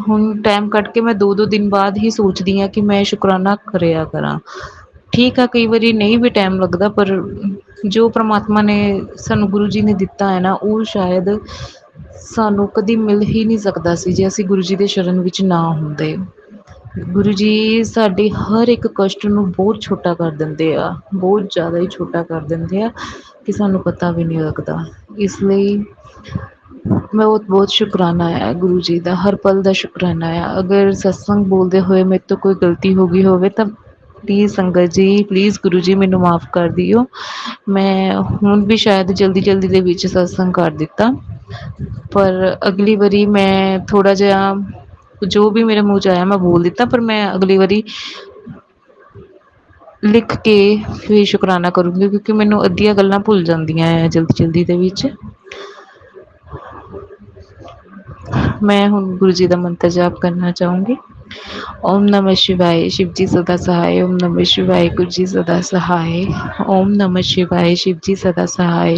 ਹੁਣ ਟਾਈਮ ਕੱਢ ਕੇ ਮੈਂ 2-2 ਦਿਨ ਬਾਅਦ ਹੀ ਸੋਚਦੀ ਹਾਂ ਕਿ ਮੈਂ ਸ਼ੁਕਰਾਨਾ ਕਰਿਆ ਕਰਾਂ। ਠੀਕ ਆ, ਕਈ ਵਾਰੀ ਨਹੀਂ ਵੀ ਟਾਈਮ ਲੱਗਦਾ, ਪਰ ਜੋ ਪ੍ਰਮਾਤਮਾ ਨੇ ਸਾਨੂੰ ਗੁਰੂ ਜੀ ਨੇ ਦਿੱਤਾ ਹੈ ਨਾ ਉਹ ਸ਼ਾਇਦ ਸਾਨੂੰ ਕਦੀ ਮਿਲ ਹੀ ਨਹੀਂ ਸਕਦਾ ਸੀ ਜੇ ਅਸੀਂ ਗੁਰੂ ਜੀ ਦੇ ਸ਼ਰਨ ਵਿੱਚ ਨਾ ਹੁੰਦੇ। ਗੁਰੂ ਜੀ ਸਾਡੇ ਹਰ ਇੱਕ ਕਸ਼ਟ ਨੂੰ ਬਹੁਤ ਛੋਟਾ ਕਰ ਦਿੰਦੇ ਆ, ਬਹੁਤ ਜ਼ਿਆਦਾ ਹੀ ਛੋਟਾ ਕਰ ਦਿੰਦੇ ਆ ਕਿ ਸਾਨੂੰ ਪਤਾ ਵੀ ਨਹੀਂ ਲੱਗਦਾ। ਇਸ ਲਈ ਬਹੁਤ ਬਹੁਤ ਸ਼ੁਕਰਾਨਾ ਆ ਗੁਰੂ ਜੀ ਦਾ, ਹਰ ਪਲ ਦਾ ਸ਼ੁਕਰਾਨਾ ਆ। ਅਗਰ ਸਤਸੰਗ ਬੋਲਦੇ ਹੋਏ ਮੇਰੇ ਤੋਂ ਕੋਈ ਗਲਤੀ ਹੋ ਗਈ ਹੋਵੇ ਤਾਂ ਪਲੀਜ਼ ਸੰਗਤ ਜੀ, ਪਲੀਜ਼ ਗੁਰੂ ਜੀ ਮੈਨੂੰ ਮਾफ़ ਕਰ ਦਿਓ। ਮੈਂ ਹੁਣ ਵੀ ਸ਼ਾਇਦ ਜਲਦੀ ਜਲਦੀ ਦੇ ਵਿੱਚ ਸਤਸੰਗ ਕਰ ਦਿੱਤਾ, ਪਰ ਅਗਲੀ ਵਾਰੀ ਮੈਂ ਥੋੜ੍ਹਾ ਜਿਹਾ ਜੋ ਵੀ ਮੇਰੇ ਮੂੰਹ 'ਚ ਆਇਆ ਮੈਂ ਬੋਲ ਦਿੱਤਾ, ਪਰ ਮੈਂ ਅਗਲੀ ਵਾਰੀ ਲਿਖ ਕੇ ਫਿਰ ਸ਼ੁਕਰਾਨਾ ਕਰੂੰਗੀ ਕਿਉਂਕਿ ਮੈਨੂੰ ਅੱਧੀਆਂ ਗੱਲਾਂ ਭੁੱਲ ਜਾਂਦੀਆਂ ਆ ਜਲਦੀ ਜਲਦੀ ਦੇ ਵਿੱਚ। ਮੈਂ ਹੁਣ ਗੁਰੂ ਜੀ ਦਾ ਮੰਤਰ ਜਾਪ ਕਰਨਾ ਚਾਹੂੰਗੀ। ਓਮ ਨਮः शिवाय शिव जी सदा सहाय। ओम नमः शिवाय गुरु जी सदा सहाय। ओम नमः शिवाय शिव जी सदा सहाय।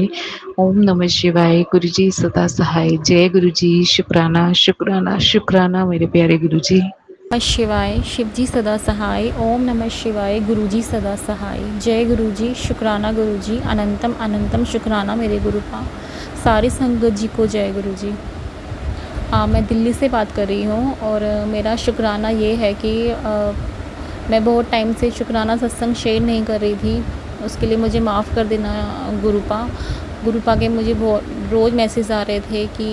ओम नमः शिवाय गुरु जी सदा सहाय। जय गुरु जी। शुकराना शुकराना शुकराना मेरे प्यारे गुरु जी। नमः शिवाय शिव जी सदा सहाय। ओम नमः शिवाय गुरु जी सदा सहाय। जय गुरु जी। शुकराना गुरु जी। अनंतम अनंतम शुकराना मेरे गुरु का। सारी संगत जी को जय गुरु जी। मैं दिल्ली से बात कर रही हूँ और मेरा शुकराना ये है कि मैं बहुत टाइम से शुकराना सत्संग शेयर नहीं कर रही थी, उसके लिए मुझे माफ़ कर देना गुरुपा के मुझे बहुत रोज़ मैसेज आ रहे थे कि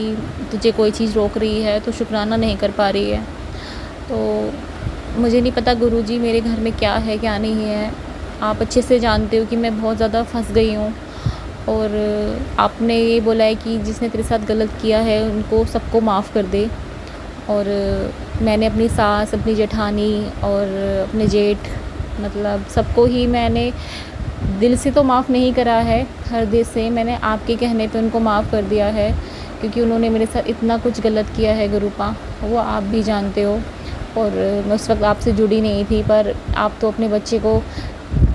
तुझे कोई चीज़ रोक रही है, तो शुकराना नहीं कर पा रही है। तो मुझे नहीं पता गुरुजी मेरे घर में क्या है क्या नहीं है। आप अच्छे से जानते हो कि मैं बहुत ज़्यादा फंस गई हूँ, और आपने ये बोला है कि जिसने तेरे साथ गलत किया है उनको सबको माफ़ कर दे। और मैंने अपनी सास, अपनी जेठानी और अपने जेठ, मतलब सबको ही मैंने दिल से तो माफ़ नहीं करा है, हृदय से मैंने आपके कहने पे उनको माफ़ कर दिया है, क्योंकि उन्होंने मेरे साथ इतना कुछ गलत किया है गुरुपा, वो आप भी जानते हो। और मैं उस वक्त आपसे जुड़ी नहीं थी, पर आप तो अपने बच्चे को,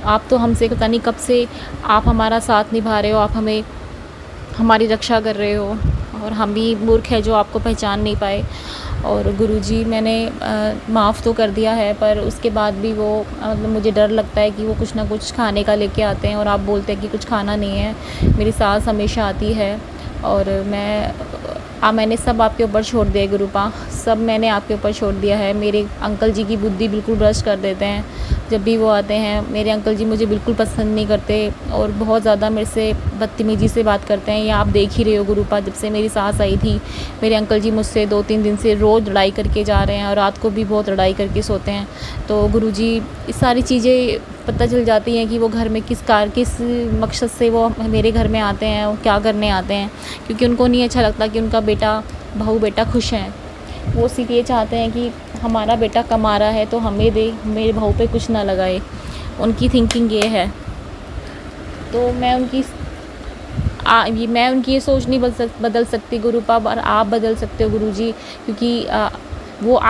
आप तो हमसे पता नहीं कब से आप हमारा साथ निभा रहे हो, आप हमें हमारी रक्षा कर रहे हो, और हम भी मूर्ख हैं जो आपको पहचान नहीं पाए। और गुरुजी मैंने माफ़ तो कर दिया है, पर उसके बाद भी वो मतलब मुझे डर लगता है कि वो कुछ ना कुछ खाने का लेके आते हैं, और आप बोलते हैं कि कुछ खाना नहीं है। मेरी सास हमेशा आती है, और मैंने सब आपके ऊपर छोड़ दिया है गुरुपा, सब मैंने आपके ऊपर छोड़ दिया है। मेरे अंकल जी की बुद्धि बिल्कुल भ्रष्ट कर देते हैं जब भी वो आते हैं। मेरे अंकल जी मुझे बिल्कुल पसंद नहीं करते, और बहुत ज़्यादा मेरे से बदतमीज़ी से बात करते हैं। ये आप देख ही रहे हो गुरुपा, जब से मेरी सास आई थी मेरे अंकल जी मुझसे 2-3 दिन से रोज़ लड़ाई करके जा रहे हैं, और रात को भी बहुत लड़ाई करके सोते हैं। तो गुरुजी ये सारी चीज़ें पता चल जाती हैं कि वो घर में किस मकसद से वो मेरे घर में आते हैं, वो क्या करने आते हैं, क्योंकि उनको नहीं अच्छा लगता कि उनका बहू बेटा खुश हैं। वो सिर्फ ये चाहते हैं कि हमारा बेटा कमा रहा है तो हमें दे, मेरे बहू पे कुछ ना लगाए। उनकी थिंकिंग ये है। तो मैं उनकी ये सोच नहीं बदल सकती गुरुपाप, और आप बदल सकते हो गुरुजी, क्योंकि वो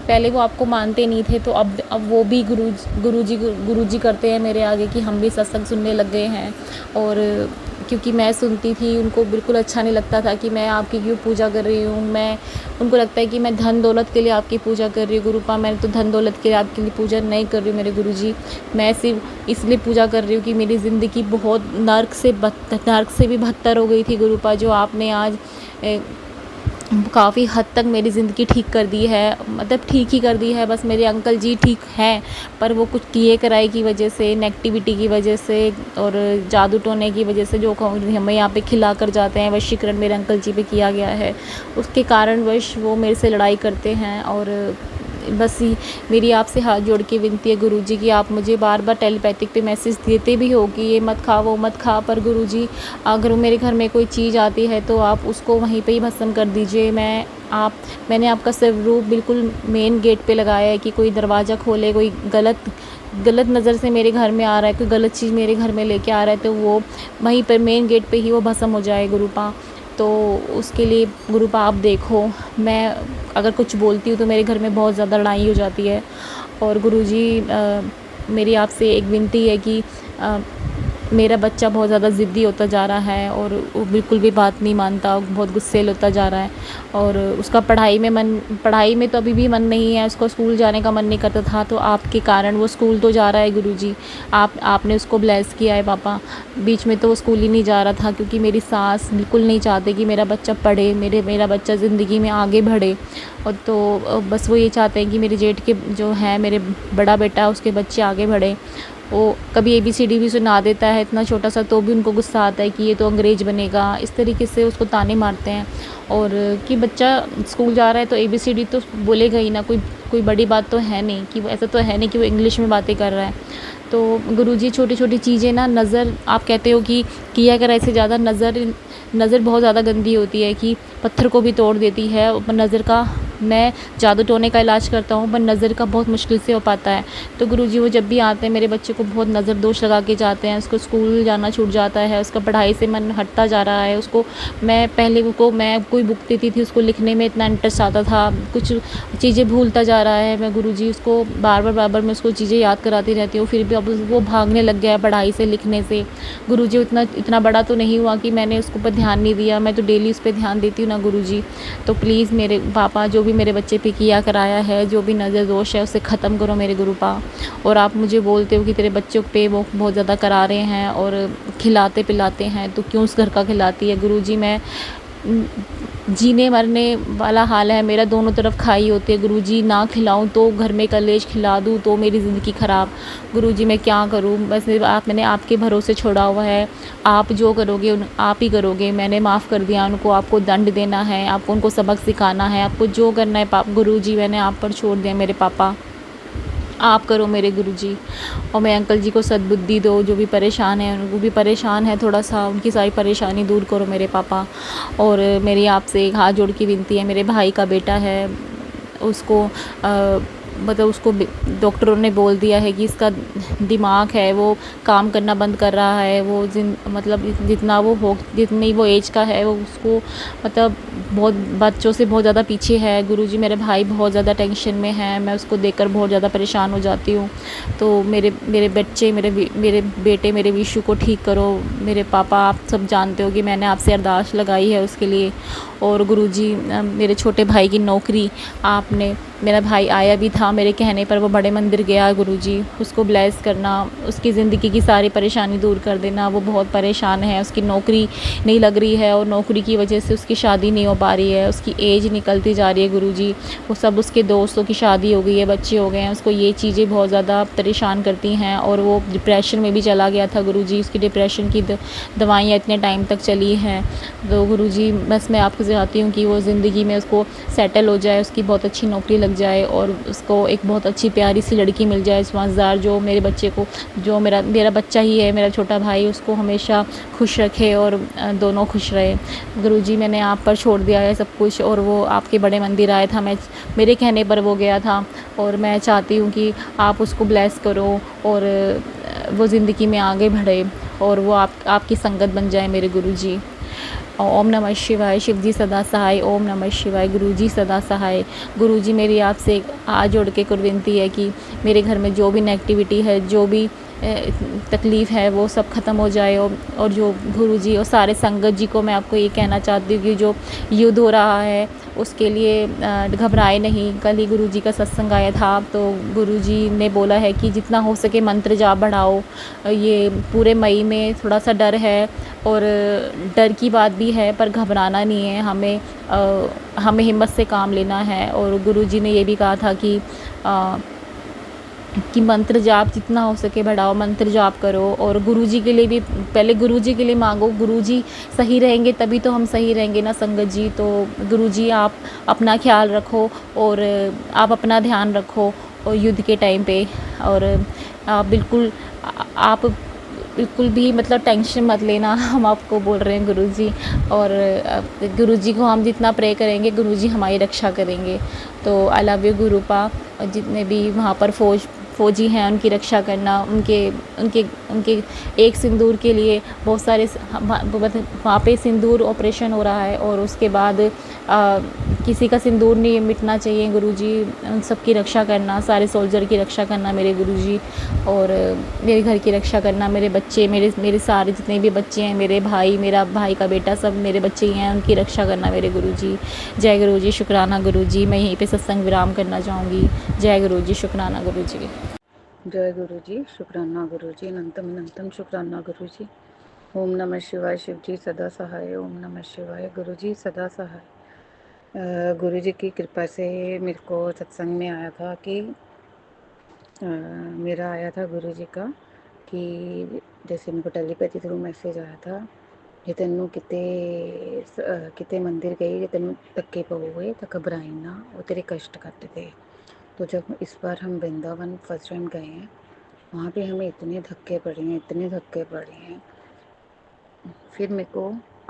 पहले वो आपको मानते नहीं थे, तो अब वो भी गुरुजी करते हैं मेरे आगे कि हम भी सत्संग सुनने लग गए हैं। और क्योंकि मैं सुनती थी, उनको बिल्कुल अच्छा नहीं लगता था कि मैं आपकी क्यों पूजा कर रही हूँ। उनको लगता है कि मैं धन दौलत के लिए आपकी पूजा कर रही हूँ। गुरुपा, मैंने तो धन दौलत के लिए आपके लिए पूजा नहीं कर रही हूँ मेरे गुरुजी। मैं सिर्फ इसलिए पूजा कर रही हूँ कि मेरी ज़िंदगी बहुत नर्क से भी बदतर हो गई थी गुरुपा, जो आपने आज काफ़ी हद तक मेरी ज़िंदगी ठीक कर दी है। मतलब ठीक ही कर दी है, बस मेरे अंकल जी ठीक हैं, पर वो कुछ किए कराए की वजह से, नेगेटिविटी की वजह से और जादू टोने की वजह से जो हमें यहाँ पे खिला कर जाते हैं, वशीकरण मेरे अंकल जी पे किया गया है, उसके कारणवश वो मेरे से लड़ाई करते हैं। और बस मेरी आपसे हाथ जोड़ के विनती है गुरुजी कि आप मुझे बार बार टेलीपैथिक पे मैसेज देते भी हो कि ये मत खा वो मत खा, पर गुरुजी अगर मेरे घर में कोई चीज़ आती है तो आप उसको वहीं पे ही भस्म कर दीजिए। मैंने आपका स्वरूप बिल्कुल मेन गेट पे लगाया है कि कोई दरवाज़ा खोले, कोई गलत नज़र से मेरे घर में आ रहा है, कोई गलत चीज़ मेरे घर में लेके आ रहा है, तो वो वहीं पर मेन गेट पे ही वो भस्म हो जाए गुरुपा। तो उसके लिए गुरुपा आप देखो, मैं अगर कुछ बोलती हूँ तो मेरे घर में बहुत ज़्यादा लड़ाई हो जाती है। और गुरुजी मेरी आपसे एक विनती है कि मेरा बच्चा बहुत ज़्यादा ज़िद्दी होता जा रहा है और वो बिल्कुल भी बात नहीं मानता, बहुत गुस्सैल होता जा रहा है। और उसका पढ़ाई में तो अभी भी मन नहीं है, उसको स्कूल जाने का मन नहीं करता था, तो आपके कारण वो स्कूल तो जा रहा है गुरुजी। आपने उसको ब्लेस किया है पापा। बीच में तो वो स्कूल ही नहीं जा रहा था, क्योंकि मेरी सास बिल्कुल नहीं चाहते कि मेरा बच्चा पढ़े, मेरा बच्चा ज़िंदगी में आगे बढ़े। और तो बस वो ये चाहते हैं कि मेरे जेठ के जो है, मेरे बड़ा बेटा, उसके बच्चे आगे बढ़े। वो कभी ABCD भी सुना देता है इतना छोटा सा, तो भी उनको गुस्सा आता है कि ये तो अंग्रेज़ बनेगा, इस तरीके से उसको ताने मारते हैं। और कि बच्चा स्कूल जा रहा है तो ABCD तो बोलेगा ही ना, कोई बड़ी बात तो है नहीं, कि ऐसा तो है नहीं कि वो इंग्लिश में बातें कर रहा है। तो गुरुजी छोटी छोटी चीज़ें ना, नज़र आप कहते हो कि किया कर ऐसे ज़्यादा नज़र बहुत ज़्यादा गंदी होती है कि पत्थर को भी तोड़ देती है। नज़र का मैं जादू टोने का इलाज करता हूँ, पर नज़र का बहुत मुश्किल से हो पाता है। तो गुरुजी वो जब भी आते हैं मेरे बच्चे को बहुत नज़र दोष लगा के जाते हैं, उसको स्कूल जाना छूट जाता है, उसका पढ़ाई से मन हटता जा रहा है। मैं कोई बुक देती थी, उसको लिखने में इतना इंटरेस्ट आता था, कुछ चीज़ें भूलता जा रहा है। मैं गुरुजी उसको बार बार मैं उसको चीज़ें याद कराती रहती हूँ, फिर भी अब वो भागने लग गया है पढ़ाई से, लिखने से। गुरुजी इतना बड़ा तो नहीं हुआ कि मैंने उसके ऊपर ध्यान नहीं दिया, मैं तो डेली उस पर ध्यान देती हूँ ना गुरुजी। तो प्लीज़ मेरे पापा, जो भी मेरे बच्चे पे किया कराया है, जो भी नज़र दोष है, उसे ख़त्म करो मेरे गुरुपा। और आप मुझे बोलते हो कि तेरे बच्चों पे वो बहुत ज़्यादा करा रहे हैं और खिलाते पिलाते हैं, तो क्यों उस घर का खिलाती है गुरुजी। मैं जीने मरने वाला हाल है मेरा, दोनों तरफ खाई होती है गुरुजी। ना खिलाऊं तो घर में कलेश, खिला दूं तो मेरी ज़िंदगी ख़राब। गुरुजी मैं क्या करूं, बस मैंने आपके भरोसे छोड़ा हुआ है, आप जो करोगे आप ही करोगे। मैंने माफ़ कर दिया उनको, आपको दंड देना है, आपको उनको सबक सिखाना है, आपको जो करना है गुरुजी मैंने आप पर छोड़ दिया मेरे पापा, आप करो मेरे गुरुजी। और मैं अंकल जी को सद्बुद्धि दो, जो भी परेशान है, उनको भी परेशान है थोड़ा सा, उनकी सारी परेशानी दूर करो मेरे पापा। और मेरी आपसे एक हाथ जोड़ की विनती है, मेरे भाई का बेटा है, उसको मतलब उसको डॉक्टरों ने बोल दिया है कि इसका दिमाग है वो काम करना बंद कर रहा है। वो मतलब जितनी वो एज का है, वो उसको मतलब बहुत बच्चों से बहुत ज़्यादा पीछे है गुरुजी। मेरे भाई बहुत ज़्यादा टेंशन में है, मैं उसको देखकर बहुत ज़्यादा परेशान हो जाती हूँ। तो मेरे बच्चे, मेरे बेटे, मेरे विशु को ठीक करो मेरे पापा। आप सब जानते हो कि मैंने आपसे अरदास लगाई है उसके लिए। और गुरुजी मेरे छोटे भाई की नौकरी आपने, मेरा भाई आया भी था मेरे कहने पर, वो बड़े मंदिर गया गुरुजी, उसको ब्लेस करना, उसकी ज़िंदगी की सारी परेशानी दूर कर देना। वो बहुत परेशान है, उसकी नौकरी नहीं लग रही है और नौकरी की वजह से उसकी शादी नहीं हो पा रही है, उसकी एज निकलती जा रही है गुरुजी। वो सब उसके दोस्तों की शादी हो गई है, बच्चे हो गए हैं, उसको ये चीज़ें बहुत ज़्यादा परेशान करती हैं। और वो डिप्रेशन में भी चला गया था गुरुजी, उसकी डिप्रेशन की दवाइयाँ इतने टाइम तक चली हैं। तो गुरुजी बस मैं आपको चाहती हूँ कि वो ज़िंदगी में उसको सेटल हो जाए, उसकी बहुत अच्छी नौकरी लग लग जाए और उसको एक बहुत अच्छी प्यारी सी लड़की मिल जाए समझदार, जो मेरे बच्चे को, जो मेरा बच्चा ही है, मेरा छोटा भाई, उसको हमेशा खुश रखे और दोनों खुश रहे। गुरुजी मैंने आप पर छोड़ दिया है सब कुछ, और वो आपके बड़े मंदिर आया था, मेरे कहने पर वो गया था, और मैं चाहती हूँ कि आप उसको ब्लेस करो और वो ज़िंदगी में आगे बढ़े और वो आपकी संगत बन जाए मेरे गुरुजी। ओम नमः शिवाय। शिवजी सदा सहाय। ओम नमः शिवाय। गुरुजी सदा सहाय। गुरुजी मेरी आपसे हाथ जोड़ के विनती है कि मेरे घर में जो भी नेगेटिविटी है, जो भी तकलीफ़ है, वो सब ख़त्म हो जाए, और जो गुरुजी और सारे संगत जी को मैं आपको ये कहना चाहती हूँ कि जो युद्ध हो रहा है उसके लिए घबराए नहीं। कल ही गुरुजी का सत्संग आया था, तो गुरुजी ने बोला है कि जितना हो सके मंत्र जाप बढ़ाओ। ये पूरे मई में थोड़ा सा डर है, और डर की बात भी है, पर घबराना नहीं है, हमें हिम्मत से काम लेना है। और गुरुजी ने ये भी कहा था कि मंत्र जाप जितना हो सके बढ़ाओ, मंत्र जाप करो, और गुरुजी के लिए भी पहले गुरुजी के लिए मांगो। गुरुजी सही रहेंगे तभी तो हम सही रहेंगे ना संगत जी। तो गुरुजी आप अपना ख्याल रखो, और आप अपना ध्यान रखो और युद्ध के टाइम पे, और आप बिल्कुल भी मतलब टेंशन मत लेना, हम आपको बोल रहे हैं गुरुजी। और गुरुजी को हम जितना प्रे करेंगे गुरुजी हमारी रक्षा करेंगे। तो आई लव यू गुरुपा। और जितने भी वहाँ पर फ़ौजी हैं उनकी रक्षा करना, उनके उनके उनके एक सिंदूर के लिए बहुत सारे वहाँ पे सिंदूर ऑपरेशन हो रहा है, और उसके बाद किसी का सिंदूर नहीं मिटना चाहिए। गुरुजी उन सब की रक्षा करना, सारे सोल्जर की रक्षा करना मेरे गुरुजी, और मेरे घर की रक्षा करना, मेरे बच्चे, मेरे सारे जितने भी बच्चे हैं, मेरे भाई, मेरा भाई का बेटा, सब मेरे बच्चे ही हैं, उनकी रक्षा करना मेरे गुरुजी। जय गुरुजी। शुक्राना गुरुजी। मैं यहीं पे सत्संग विराम करना चाहूँगी। जय गुरुजी। शुक्राना गुरुजी। जय गुरुजी। शुक्राना गुरुजी। अनंतम अनंतम शुक्राना गुरुजी। ओम नमः शिवाय। शिवजी सदा सहाय। ओम नमः शिवाय। गुरुजी सदा सहाय। गुरुजी की कृपा से मेरे को सत्संग में आया था कि मेरा आया था गुरुजी का कि जैसे मेरे को टेलीपैथी थ्रू मैसेज आया था, जे तेनू किते मंदिर गई, जे तेनू धक्के पऊगे तो घबराई ना, वो तेरे कष्ट काटते थे। तो जब इस बार हम वृंदावन फर्स्ट टाइम गए हैं, वहाँ पे हमें इतने धक्के पड़े हैं, इतने धक्के पड़े हैं। फिर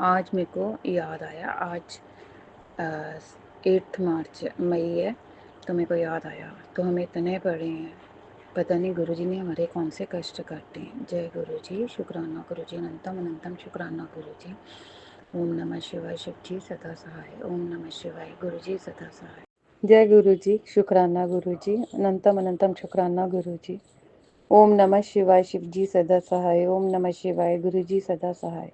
आज मेरे को याद आया, आज 8 मई है, तो मेरे को याद आया, तो हमें इतने पड़े हैं, पता नहीं गुरुजी ने हमारे कौन से कष्ट काटे हैं। जय गुरुजी। शुक्राना गुरुजी। अनंतम अनंतम शुक्राना गुरुजी। ओम नमः शिवाय। शिवजी सदा सहाय। ओम नमः शिवाय। गुरुजी सदा सहाय। जय गुरुजी। शुक्राना गुरुजी। अनंतम अनंतम शुक्राना गुरुजी। ओम नमः शिवाय। शिवजी सदा सहाय। ओम नमः शिवाय। गुरुजी सदा सहाय।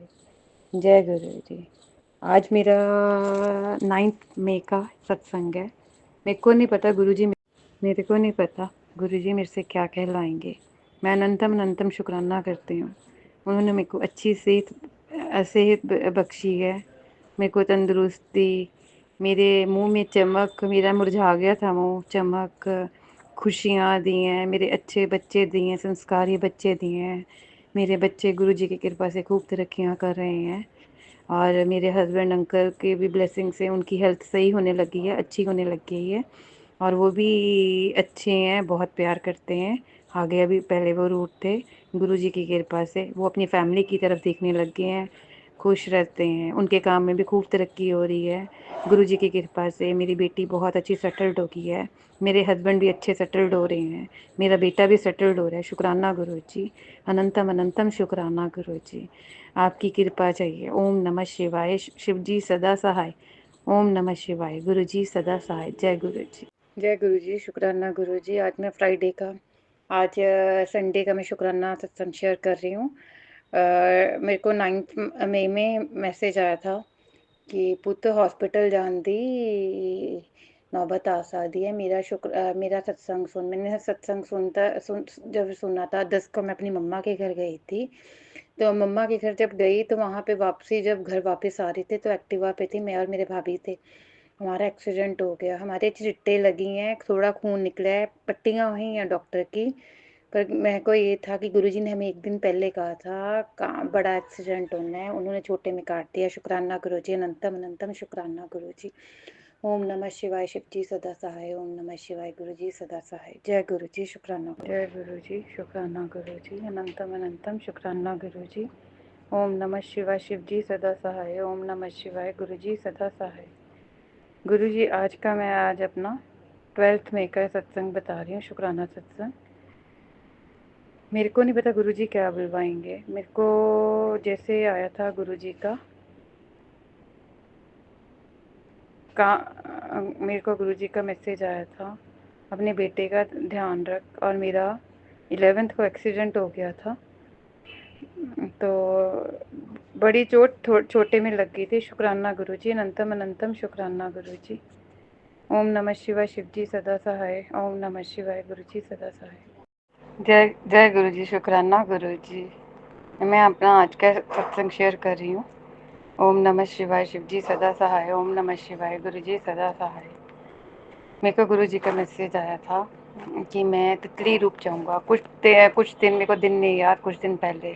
जय गुरुजी। आज मेरा 9 मई का सत्संग है। मेरे को नहीं पता गुरुजी, मेरे को नहीं पता गुरुजी मेरे से क्या कहलाएंगे। मैं अनंतम अनंतम शुक्राना करती हूँ। उन्होंने मेरे को अच्छी सेहत बख्शी है, मेरे को तंदुरुस्ती, मेरे मुंह में चमक, मेरा मुरझा गया था मुंह, चमक, खुशियाँ दी हैं, मेरे अच्छे बच्चे दिए हैं, संस्कारी बच्चे दिए हैं। मेरे बच्चे गुरुजी की कृपा से खूब तरक्कियाँ कर रहे हैं, और मेरे हस्बैंड अंकल के भी ब्लेसिंग से उनकी हेल्थ सही होने लगी है, अच्छी होने लग गई है, और वो भी अच्छे हैं, बहुत प्यार करते हैं। आगे अभी पहले वो रूट थे, गुरुजी की कृपा से वो अपनी फैमिली की तरफ देखने लग गए हैं, खुश रहते हैं, उनके काम में भी खूब तरक्की हो रही है गुरुजी की कृपा से। मेरी बेटी बहुत अच्छी सेटल्ड हो गई है, मेरे हस्बैंड भी अच्छे सेटल्ड हो रहे हैं, मेरा बेटा भी सेटल्ड हो रहा है। शुक्राना गुरुजी। अनंतम अनंतम शुक्राना गुरुजी। आपकी कृपा चाहिए। ओम नमः शिवाय। शिवजी सदा सहाय। ओम नमः शिवाय। गुरुजी सदा सहाय। जय गुरुजी। जय गुरुजी। शुक्राना गुरुजी। आज संडे का मैं शुक्राना सत्संग शेयर कर रही हूँ। मेरे को 9 मई में मैसेज आया था कि पुत हॉस्पिटल जान दी नौबत आ सकती है। मेरा सत्संग मैंने सत्संग जब सुना था 10 को, मैं अपनी मम्मा के घर गई थी। तो मम्मा के घर जब गई तो वहाँ पे जब घर वापस आ रहे थे तो एक्टिवा पे थी मैं और मेरे भाभी थे। हमारा एक्सीडेंट हो गया, हमारे चिट्टे लगी हैं, थोड़ा खून निकला है, पट्टियाँ हुई हैं डॉक्टर की। पर मेरे को ये था कि गुरुजी ने हमें एक दिन पहले कहा था बड़ा एक्सीडेंट होना है, उन्होंने छोटे में काट दिया। शुक्राना गुरुजी। अनंतम अनंतम शुक्राना गुरुजी। ओम नमः शिवाय शिव जी सदा सहाय। ओम नमः शिवाय गुरु जी सदा सहाय। जय गुरु जी, शुक्राना। जय गुरु जी, शुक्राना गुरु जी, अनंतम अनंतम शुक्राना गुरु जी। ओम नमः शिवाय शिव जी सदा सहाय। ओम नमः शिवाय गुरु जी सदा सहाय। गुरु जी, आज अपना 12th में का सत्संग बता रही हूँ, शुक्राना सत्संग। मेरे को नहीं पता गुरु जी क्या बुलवाएंगे। मेरे को जैसे आया था गुरु जी मेरे को गुरु जी का मैसेज आया था, अपने बेटे का ध्यान रख। और मेरा 11th को एक्सीडेंट हो गया था, तो बड़ी चोट छोटे में लग गई थी। शुक्राना गुरु जी, अनंतम अनंतम शुक्राना गुरु जी। ओम नमः शिवाय शिव जी सदा सहाय। ओम नमः शिवाय गुरु जी सदा सहाय। जय जय गुरु जी, शुक्राना गुरु जी। मैं अपना आज का सत्संग शेयर कर रही हूँ। ओम नमः शिवाय शिव जी सदा सहाय। ओम नमः शिवाय गुरु जी सदा सहाय। मेरे को गुरु जी का मैसेज आया था कि मैं तितली रूप जाऊँगा। कुछ दिन, मेरे को दिन नहीं याद, कुछ दिन पहले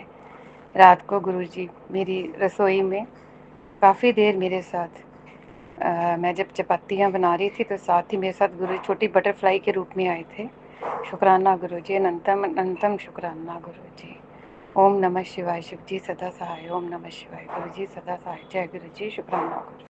रात को गुरु जी मेरी रसोई में काफ़ी देर मेरे साथ मैं जब चपातियाँ बना रही थी तो साथ ही मेरे साथ गुरु छोटी बटरफ्लाई के रूप में आए थे। शुक्राना गुरु जी, अनंतम अनंतम शुक्राना गुरु जी। ओम नमः शिवाय शिव जी सदा सहाय। ओम नमः शिवाय गुरु जी सदा सहाय। जय गुरु जी, शुक्राना गुरु।